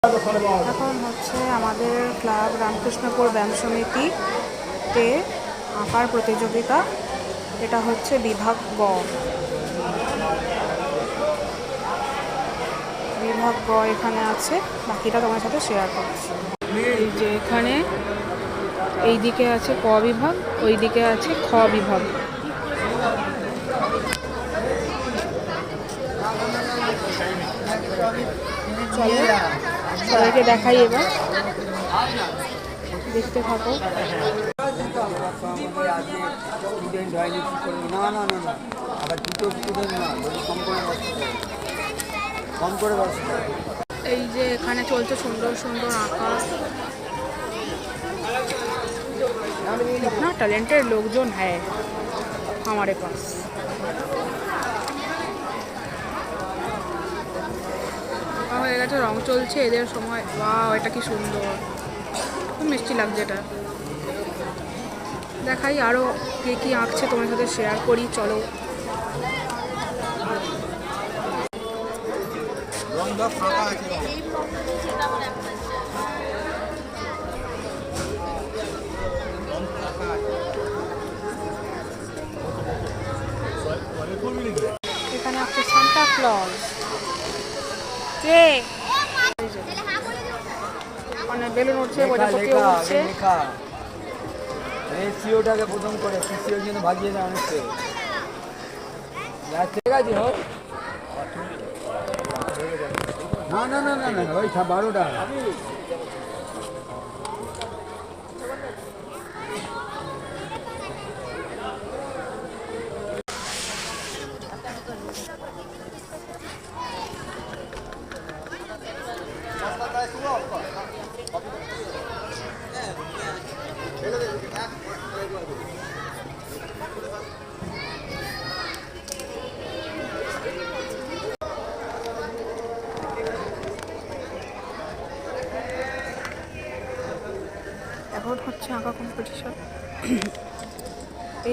এখন হচ্ছে আমাদের ক্লাব রামকৃষ্ণপুর ব্যায়াম সমিতিতে আঁকার প্রতিযোগিতা। এটা হচ্ছে বিভাগ গ। বিভাগ গ এখানে আছে, বাকিটা তোমার সাথে শেয়ার করছি। এই যে এখানে এই দিকে আছে ক বিভাগ, ওই দিকে আছে খ বিভাগ। চলো সবাইকে দেখাই, এবার দেখতে থাকো। এই যে এখানে চলছে সুন্দর সুন্দর আঁকা। इतना टैलेंटेड लोकজন है हमारे पास। হয়ে গেছে, রং চলছে এদের সময়। ওয়াও, এটা কি সুন্দর, খুব মিষ্টি লাগছে এটা। দেখাই আরও কে কী আঁকছে, তোমার সাথে শেয়ার করি। চলো এখানে আছে সান্টা ক্লজ। কে মানে বেলুন উঠছে, প্রজাপতি উঠছে। সিওটাকে প্রথম করে সিওর জন্য ভাগিয়ে দেয় অনেককে। ঠিক আছে, হোক। না না না না না, ওই 12টা। এখন হচ্ছে আঁকা কম্পিটিশন।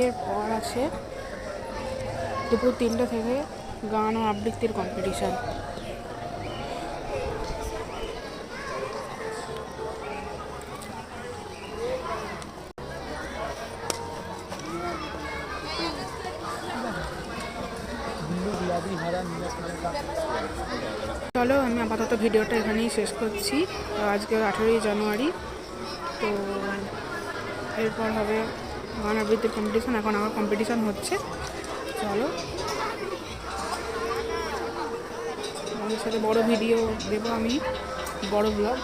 এরপর আছে দুপুর 3টে থেকে গান ও আবৃত্তির কম্পিটিশন। চলো আমি আপাতত ভিডিওটা এখানেই শেষ করছি। আজকে 18ই জানুয়ারি। তো এরপর হবে গান আবৃত্তির কম্পিটিশান। এখন আমার কম্পিটিশান হচ্ছে। চলো, আমাদের সাথে বড় ভিডিও দেবো আমি, বড় ব্লগ।